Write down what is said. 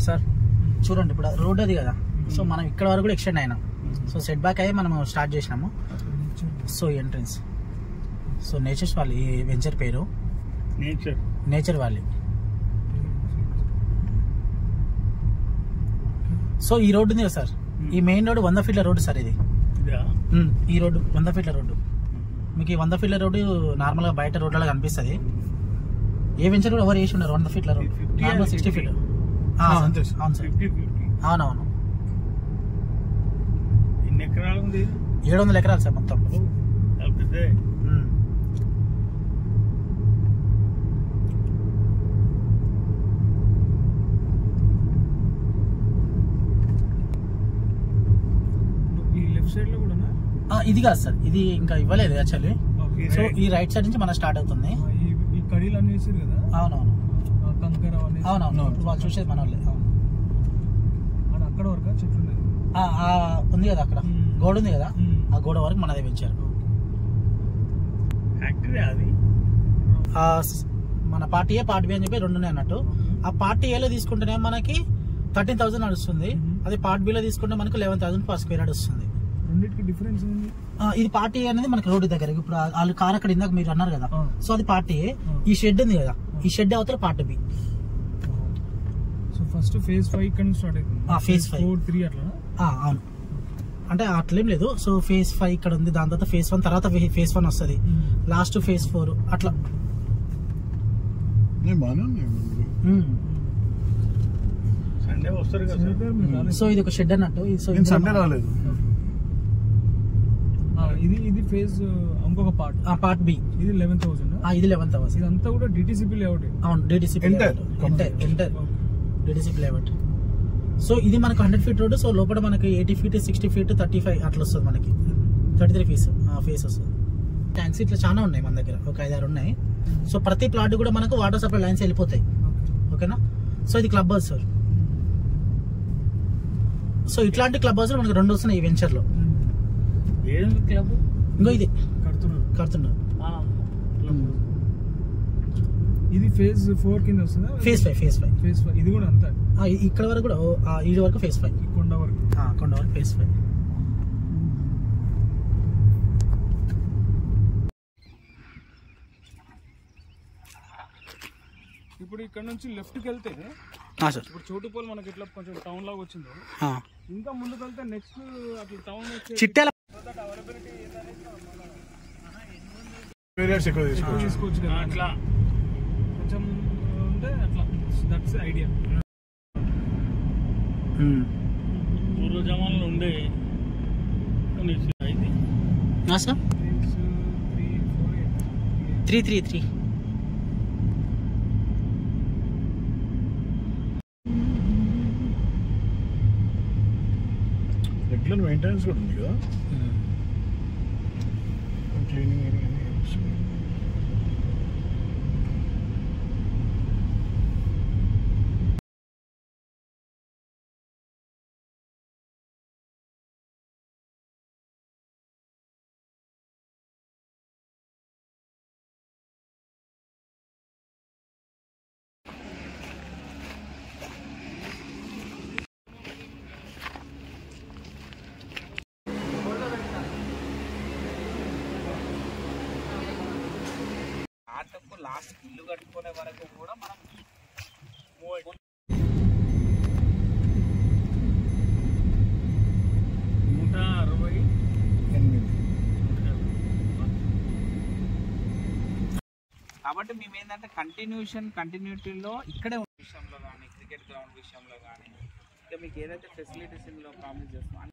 Sir చూడండి ఇప్పుడు road అది కదా, సో మనం ఇక్కడ వరకు కూడా ఎక్స్టెండ్ అయినాం. సో సెట్ బ్యాక్ అయ్యి మనం స్టార్ట్ చేసినాము. So entrance, so Nature's Valley ఈ వెంచర్ పేరు నేచర్ వ్యాలీ. సో ఈ రోడ్డు ఉంది కదా సార్, ఈ మెయిన్ రోడ్ 100 ఫీట్ల రోడ్డు సార్ ఇది. ఈ రోడ్డు 100 ఫీట్ల రోడ్డు. మీకు ఈ 100 ఫీట్ల రోడ్డు నార్మల్ గా బయట రోడ్లలో కనిపిస్తుంది. ఏ వెంచర్ కూడా ఎవరు వేసి ఉన్నారు 100 ఫీట్ల రోడ్, నార్మల్ 60 ఫీట్. అవును సార్, అవునవును. 700 ఎకరాలు సార్ మొత్తం. ఇది కాదు సార్, ఇది ఇంకా ఇవ్వలేదు యాక్చువల్లీ. సో ఈ రైట్ సైడ్ నుంచి మన స్టార్ట్ అవుతుంది. అవునవును అవునవును, ఇప్పుడు వాళ్ళు చూసేది మన వాళ్ళే. అక్కడ వరకు చెట్లు ఉంది కదా, అక్కడ గోడ ఉంది కదా, ఆ గోడ వరకు మనదే పెంచారు. మన పార్టీ ఏ పార్ట్ బి అని చెప్పి 2 ఉన్నాయి అన్నట్టు. ఆ పార్టీ ఏలో తీసుకుంటేనే మనకి 13,000 నడుస్తుంది, అదే పార్ట్ బిలో తీసుకుంటే మనకు 11,000 పర్ స్క్వేర్ యార్డ్ వస్తుంది. డిఫరెన్స్ ఇది పార్టీ అనేది మనకి రోడ్డు దగ్గర. ఇప్పుడు వాళ్ళు కార్ అక్కడ ఇందాక మీరు అన్నారు కదా, సో అది పార్టీ ఏ. ఈ షెడ్ ఉంది కదా, ఈ షెడ్ అవతల part B. So first phase 5 ఇక్కడ నుంచి స్టార్ట్ అవుతుంది. ఫేజ్ 5 4 3 అట్లా. అవును, అంటే అట్లేం లేదు. సో ఫేజ్ 5 ఇక్కడ ఉంది, దాని తర్వాత ఫేజ్ 1, తర్వాత ఫేజ్ 1 వస్తుంది, లాస్ట్ ఫేజ్ 4 అట్లా. సో ఇది ఒక షెడ్ అన్నట్టు. సో సండే రాలేదు. ఇది ఫేజ్ ఇంకొక పార్ట్ బి. ఇది 11,000. ఇది 11,000. ఇదంతా కూడా డిటిసిపి లేఅవుట్. అవును, డిటిసిపి లేఅవుట్. సో ఇది మనకు 100 ఫీట్ రోడ్. సో లోపల మనకి 80 ఫీట్ 60 ఫీట్ 35 అట్లా వస్తుంది, మనకి 33 ఫేస్ వస్తుంది. ట్యాంక్స్ ఇట్లా చాలా ఉన్నాయి మన దగ్గర, ఒక 5-6 ఉన్నాయి. సో ప్రతి ప్లాట్ కూడా మనకు వాటర్ సప్లై లైన్స్ వెళ్ళిపోతాయి. ఓకేనా. సో ఇది క్లబ్ హౌస్ సార్. సో ఇట్లాంటి క్లబ్ హౌస్ మనకి 2 వస్తున్నాయి ఈ వెంచర్ లో. ఇంకో ఇది కడుతున్నారు. ఇది ఫేజ్ 4 కింద వస్తుందా? ఫేజ్ 5. ఇది కూడా అంతా ఇక్కడ వరకు కూడా ఈ వరకు ఫేజ్ 5, కొండ వరకు ఫేజ్ 5. ఇప్పుడు ఇక్కడ నుంచి లెఫ్ట్ కి వెళ్తే ఇప్పుడు చోటుపోల్ మనకి ఇట్లా కొంచెం టౌన్ లాగా వచ్చిందో, ఇంకా ముందుకు వెళ్తే నెక్స్ట్ అట్లా టౌన్ చిట్యాల తీసుకోవచ్చు కదా, అట్లా కొంచెం ఉంటే అట్లా. That's idea. పూర్వజమానంలో ఉండే 333. రెగ్యులర్ మెయింటెనెన్స్ కూడా ఉంది కదా, క్లీనింగ్. లాస్ట్ ఇల్లు కట్టుకునే వరకు కూడా మనం 168. కాబట్టి మేము ఏంటంటే కంటిన్యూటీలో ఇక్కడే విషయంలో కానీ, క్రికెట్ గ్రౌండ్ విషయంలో కానీ, ఇంకా మీకు ఏదైతే ఫెసిలిటీస్ ఇందులో ప్రామిస్ చేస్తాం